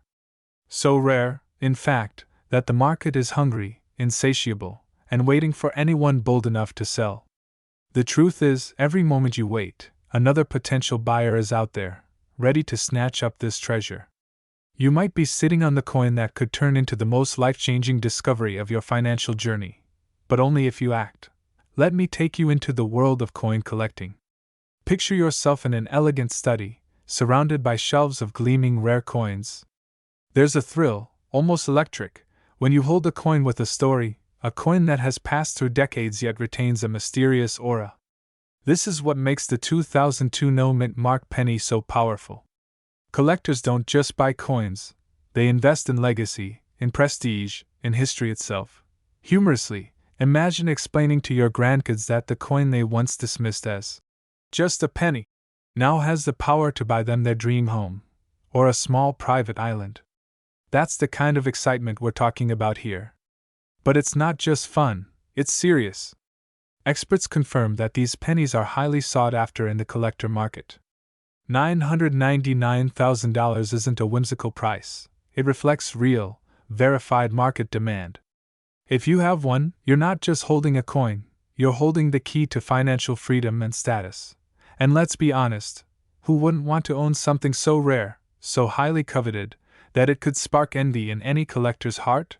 So rare, in fact, that the market is hungry, insatiable, and waiting for anyone bold enough to sell. The truth is, every moment you wait, another potential buyer is out there, ready to snatch up this treasure. You might be sitting on the coin that could turn into the most life-changing discovery of your financial journey, but only if you act. Let me take you into the world of coin collecting. Picture yourself in an elegant study, surrounded by shelves of gleaming rare coins, There's a thrill, almost electric, when you hold a coin with a story, a coin that has passed through decades yet retains a mysterious aura. This is what makes the 2002 no-mint mark penny so powerful. Collectors don't just buy coins, they invest in legacy, in prestige, in history itself. Humorously, imagine explaining to your grandkids that the coin they once dismissed as just a penny now has the power to buy them their dream home, or a small private island. That's the kind of excitement we're talking about here. But it's not just fun, it's serious. Experts confirm that these pennies are highly sought after in the collector market. $999,000 isn't a whimsical price, it reflects real, verified market demand. If you have one, you're not just holding a coin, you're holding the key to financial freedom and status. And let's be honest, who wouldn't want to own something so rare, so highly coveted, that it could spark envy in any collector's heart?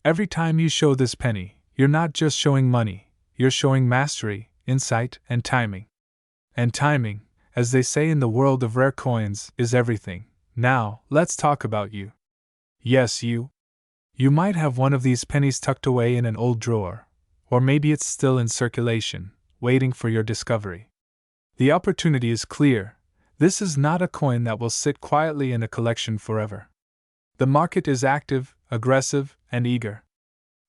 Every time you show this penny, you're not just showing money, you're showing mastery, insight, and timing. And timing, as they say in the world of rare coins, is everything. Now, let's talk about you. Yes, you. You might have one of these pennies tucked away in an old drawer, or maybe it's still in circulation, waiting for your discovery. The opportunity is clear. This is not a coin that will sit quietly in a collection forever. The market is active, aggressive, and eager.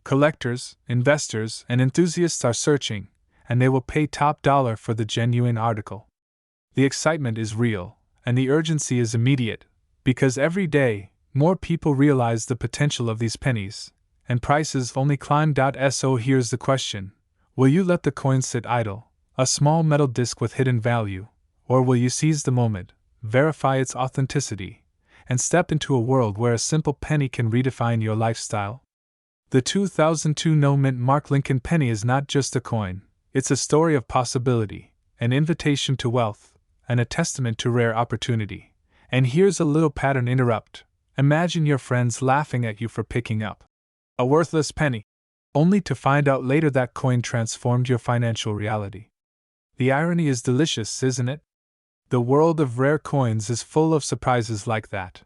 Collectors, investors, and enthusiasts are searching, and they will pay top dollar for the genuine article. The excitement is real, and the urgency is immediate, because every day, more people realize the potential of these pennies, and prices only climb. So here's the question: will you let the coin sit idle, a small metal disc with hidden value, or will you seize the moment, verify its authenticity, and step into a world where a simple penny can redefine your lifestyle? The 2002 no-mint mark Lincoln penny is not just a coin, it's a story of possibility, an invitation to wealth, and a testament to rare opportunity. And here's a little pattern interrupt. Imagine your friends laughing at you for picking up a worthless penny, only to find out later that coin transformed your financial reality. The irony is delicious, isn't it? The world of rare coins is full of surprises like that.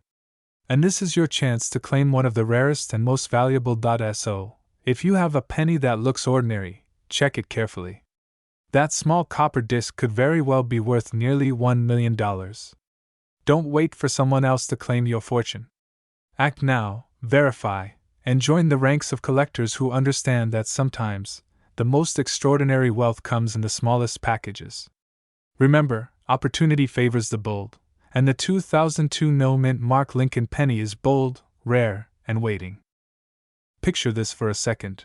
And this is your chance to claim one of the rarest and most valuable. So, if you have a penny that looks ordinary, check it carefully. That small copper disc could very well be worth nearly $1 million. Don't wait for someone else to claim your fortune. Act now, verify, and join the ranks of collectors who understand that sometimes, the most extraordinary wealth comes in the smallest packages. Remember, opportunity favors the bold, and the 2002 no-mint mark Lincoln penny is bold, rare, and waiting. Picture this for a second.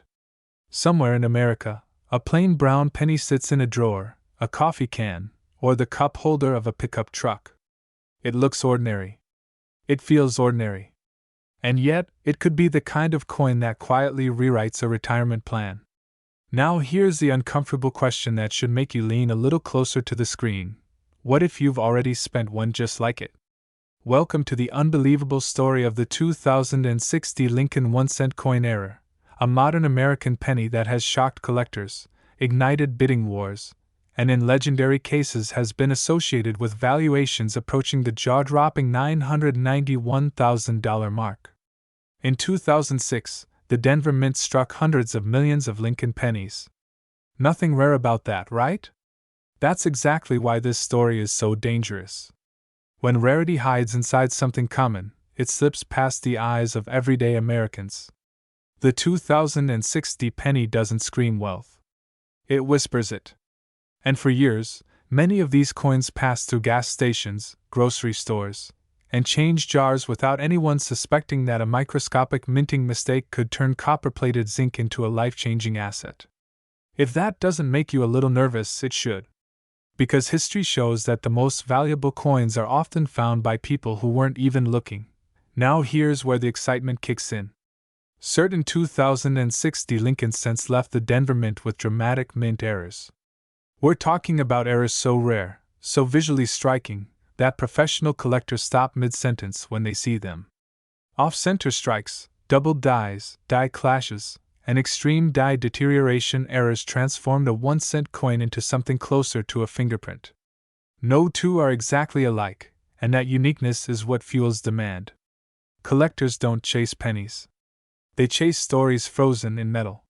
Somewhere in America, a plain brown penny sits in a drawer, a coffee can, or the cup holder of a pickup truck. It looks ordinary. It feels ordinary. And yet, it could be the kind of coin that quietly rewrites a retirement plan. Now here's the uncomfortable question that should make you lean a little closer to the screen. What if you've already spent one just like it? Welcome to the unbelievable story of the 2060 Lincoln 1-cent coin era, a modern American penny that has shocked collectors, ignited bidding wars, and in legendary cases has been associated with valuations approaching the jaw-dropping $991,000 mark. In 2006, the Denver Mint struck hundreds of millions of Lincoln pennies. Nothing rare about that, right? That's exactly why this story is so dangerous. When rarity hides inside something common, it slips past the eyes of everyday Americans. The 2060 penny doesn't scream wealth. It whispers it. And for years, many of these coins passed through gas stations, grocery stores, and change jars without anyone suspecting that a microscopic minting mistake could turn copper-plated zinc into a life-changing asset. If that doesn't make you a little nervous, it should. Because history shows that the most valuable coins are often found by people who weren't even looking. Now here's where the excitement kicks in. Certain 2060 Lincoln cents left the Denver Mint with dramatic mint errors. We're talking about errors so rare, so visually striking, that professional collectors stop mid-sentence when they see them. Off-center strikes, doubled dies, die clashes, and extreme die deterioration errors transformed a 1-cent coin into something closer to a fingerprint. No two are exactly alike, and that uniqueness is what fuels demand. Collectors don't chase pennies. They chase stories frozen in metal.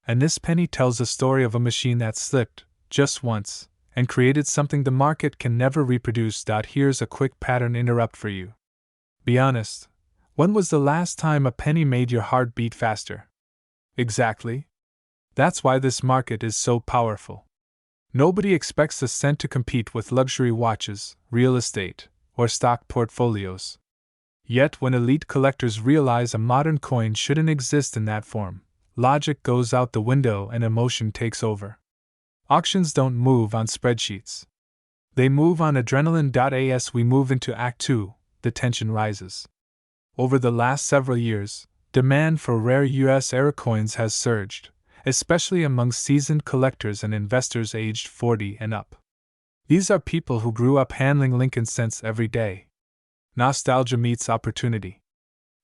And this penny tells a story of a machine that slipped, just once, and created something the market can never reproduce. Here's a quick pattern interrupt for you. Be honest. When was the last time a penny made your heart beat faster? Exactly. That's why this market is so powerful. Nobody expects the cent to compete with luxury watches, real estate, or stock portfolios. Yet when elite collectors realize a modern coin shouldn't exist in that form, logic goes out the window and emotion takes over. Auctions don't move on spreadsheets. They move on adrenaline. As we move into Act 2, the tension rises. Over the last several years, demand for rare US-era coins has surged, especially among seasoned collectors and investors aged 40 and up. These are people who grew up handling Lincoln cents every day. Nostalgia meets opportunity.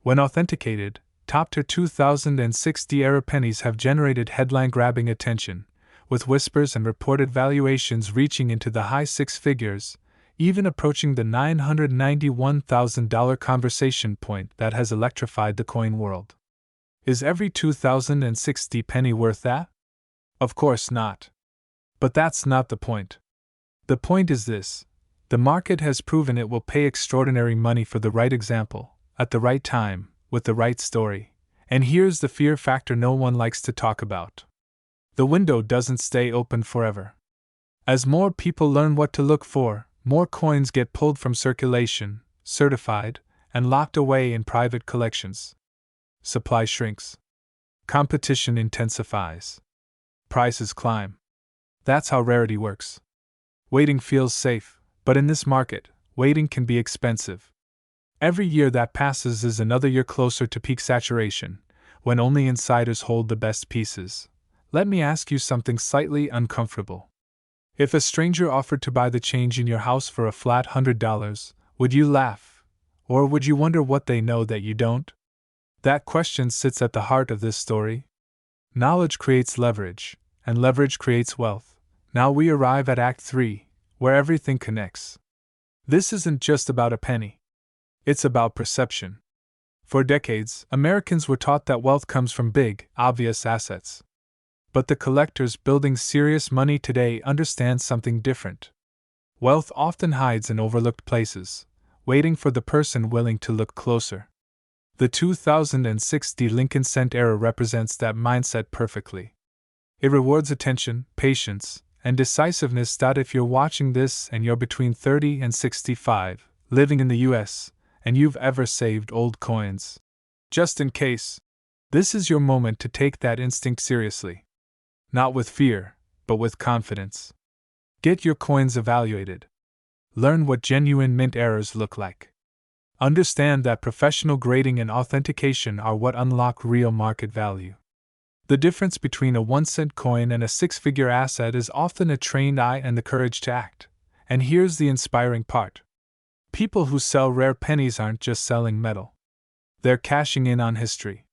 When authenticated, top-tier 2060-era pennies have generated headline-grabbing attention, with whispers and reported valuations reaching into the high six figures, even approaching the $991,000 conversation point that has electrified the coin world. Is every 2060 penny worth that? Of course not. But that's not the point. The point is this: the market has proven it will pay extraordinary money for the right example, at the right time, with the right story. And here's the fear factor no one likes to talk about. The window doesn't stay open forever. As more people learn what to look for, more coins get pulled from circulation, certified, and locked away in private collections. Supply shrinks. Competition intensifies. Prices climb. That's how rarity works. Waiting feels safe, but in this market, waiting can be expensive. Every year that passes is another year closer to peak saturation, when only insiders hold the best pieces. Let me ask you something slightly uncomfortable. If a stranger offered to buy the change in your house for a flat $100, would you laugh? Or would you wonder what they know that you don't? That question sits at the heart of this story. Knowledge creates leverage, and leverage creates wealth. Now we arrive at Act 3, where everything connects. This isn't just about a penny. It's about perception. For decades, Americans were taught that wealth comes from big, obvious assets. But the collectors building serious money today understand something different. Wealth often hides in overlooked places, waiting for the person willing to look closer. The 2060 Lincoln cent era represents that mindset perfectly. It rewards attention, patience, and decisiveness. If you're watching this and you're between 30 and 65, living in the US, and you've ever saved old coins, just in case, this is your moment to take that instinct seriously. Not with fear, but with confidence. Get your coins evaluated. Learn what genuine mint errors look like. Understand that professional grading and authentication are what unlock real market value. The difference between a 1-cent coin and a six-figure asset is often a trained eye and the courage to act. And here's the inspiring part. People who sell rare pennies aren't just selling metal. They're cashing in on history.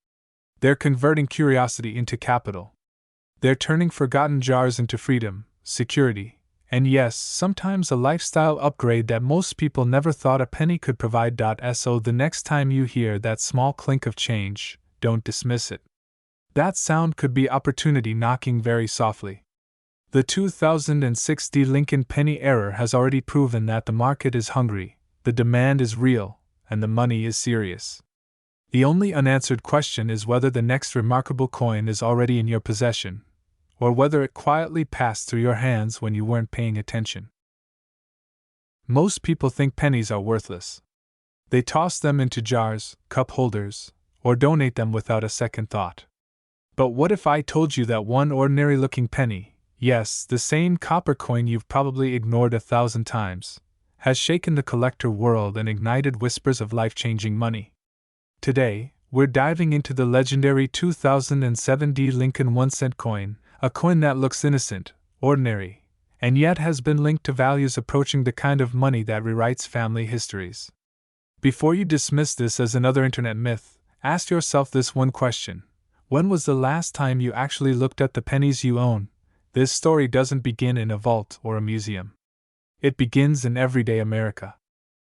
They're converting curiosity into capital. They're turning forgotten jars into freedom, security, and yes, sometimes a lifestyle upgrade that most people never thought a penny could provide. So the next time you hear that small clink of change, don't dismiss it. That sound could be opportunity knocking very softly. The 2060 Lincoln penny era has already proven that the market is hungry, the demand is real, and the money is serious. The only unanswered question is whether the next remarkable coin is already in your possession, or whether it quietly passed through your hands when you weren't paying attention. Most people think pennies are worthless. They toss them into jars, cup holders, or donate them without a second thought. But what if I told you that one ordinary-looking penny, yes, the same copper coin you've probably ignored 1,000 times, has shaken the collector world and ignited whispers of life-changing money? Today, we're diving into the legendary 2070 Lincoln 1-cent coin, a coin that looks innocent, ordinary, and yet has been linked to values approaching the kind of money that rewrites family histories. Before you dismiss this as another internet myth, ask yourself this one question. When was the last time you actually looked at the pennies you own? This story doesn't begin in a vault or a museum. It begins in everyday America.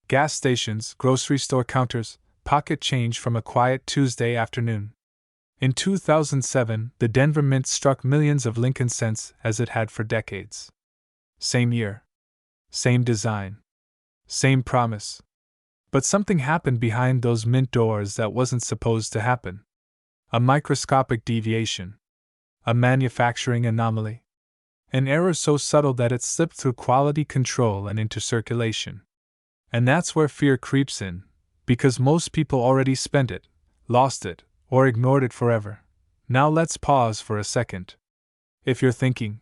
Gas stations, grocery store counters, pocket change from a quiet Tuesday afternoon. In 2007, the Denver Mint struck millions of Lincoln cents as it had for decades. Same year. Same design. Same promise. But something happened behind those mint doors that wasn't supposed to happen. A microscopic deviation. A manufacturing anomaly. An error so subtle that it slipped through quality control and into circulation. And that's where fear creeps in, because most people already spent it, lost it, or ignored it forever. Now let's pause for a second. If you're thinking,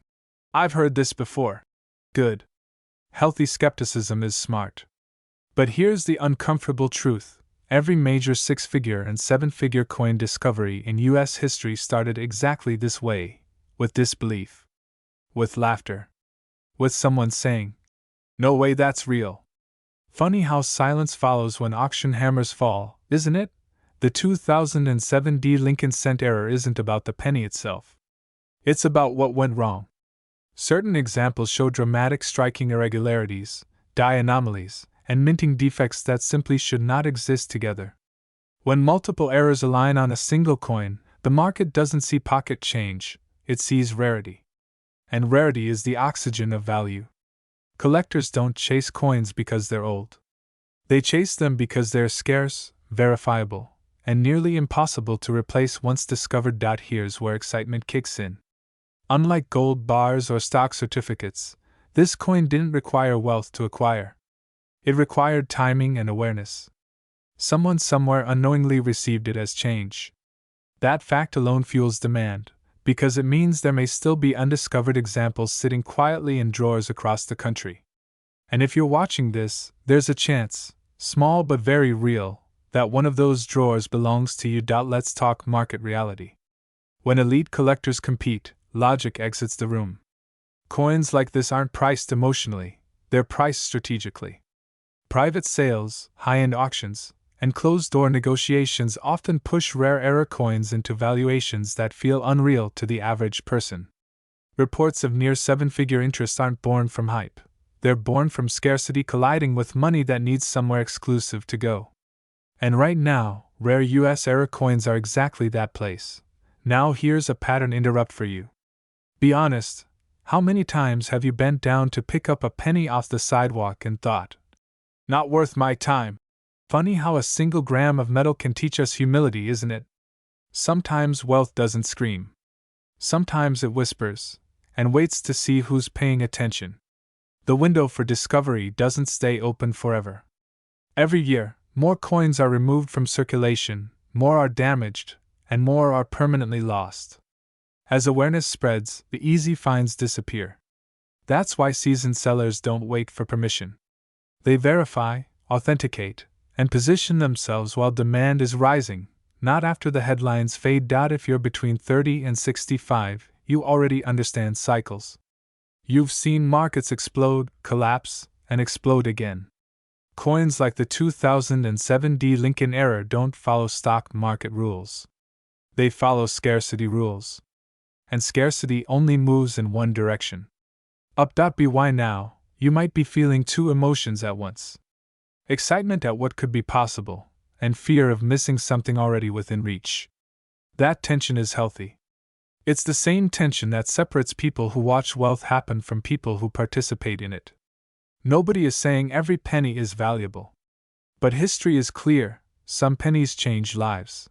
I've heard this before. Good. Healthy skepticism is smart. But here's the uncomfortable truth. Every major 6-figure and 7-figure coin discovery in US history started exactly this way, with disbelief. With laughter. With someone saying, "No way, that's real." Funny how silence follows when auction hammers fall, isn't it? The 2007 Lincoln cent error isn't about the penny itself. It's about what went wrong. Certain examples show dramatic striking irregularities, die anomalies, and minting defects that simply should not exist together. When multiple errors align on a single coin, the market doesn't see pocket change, it sees rarity. And rarity is the oxygen of value. Collectors don't chase coins because they're old. They chase them because they're scarce, verifiable, and nearly impossible to replace once discovered. Here's where excitement kicks in. Unlike gold bars or stock certificates, this coin didn't require wealth to acquire. It required timing and awareness. Someone somewhere unknowingly received it as change. That fact alone fuels demand, because it means there may still be undiscovered examples sitting quietly in drawers across the country. And if you're watching this, there's a chance, small but very real, that one of those drawers belongs to you. Let's talk market reality. When elite collectors compete, logic exits the room. Coins like this aren't priced emotionally, they're priced strategically. Private sales, high-end auctions, and closed-door negotiations often push rare error coins into valuations that feel unreal to the average person. Reports of near 7-figure interest aren't born from hype. They're born from scarcity colliding with money that needs somewhere exclusive to go. And right now, rare US error coins are exactly that place. Now here's a pattern interrupt for you. Be honest, how many times have you bent down to pick up a penny off the sidewalk and thought, "Not worth my time"? Funny how a single gram of metal can teach us humility, isn't it? Sometimes wealth doesn't scream. Sometimes it whispers, and waits to see who's paying attention. The window for discovery doesn't stay open forever. Every year, more coins are removed from circulation, more are damaged, and more are permanently lost. As awareness spreads, the easy finds disappear. That's why seasoned sellers don't wait for permission. They verify, authenticate, and position themselves while demand is rising, not after the headlines fade. If you're between 30 and 65, you already understand cycles. You've seen markets explode, collapse, and explode again. Coins like the 2007 Lincoln error don't follow stock market rules. They follow scarcity rules. And scarcity only moves in one direction. Up. Why now? You might be feeling two emotions at once. Excitement at what could be possible, and fear of missing something already within reach. That tension is healthy. It's the same tension that separates people who watch wealth happen from people who participate in it. Nobody is saying every penny is valuable. But history is clear, some pennies change lives.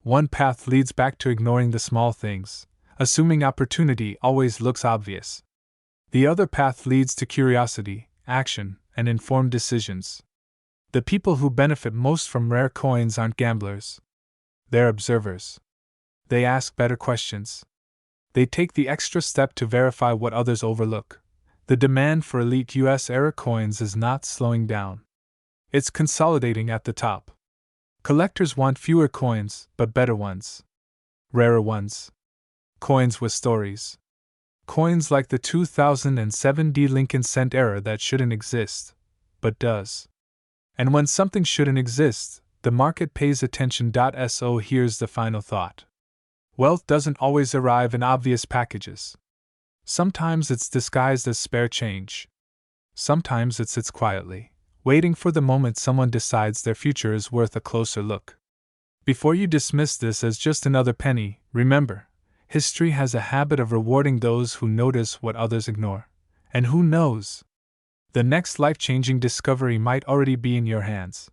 One path leads back to ignoring the small things, assuming opportunity always looks obvious. The other path leads to curiosity, action, and informed decisions. The people who benefit most from rare coins aren't gamblers. They're observers. They ask better questions. They take the extra step to verify what others overlook. The demand for elite US error coins is not slowing down. It's consolidating at the top. Collectors want fewer coins, but better ones. Rarer ones. Coins with stories. Coins like the 2007 Lincoln cent error that shouldn't exist, but does. And when something shouldn't exist, the market pays attention. So here's the final thought. Wealth doesn't always arrive in obvious packages. Sometimes it's disguised as spare change. Sometimes it sits quietly, waiting for the moment someone decides their future is worth a closer look. Before you dismiss this as just another penny, remember, history has a habit of rewarding those who notice what others ignore. And who knows? The next life-changing discovery might already be in your hands.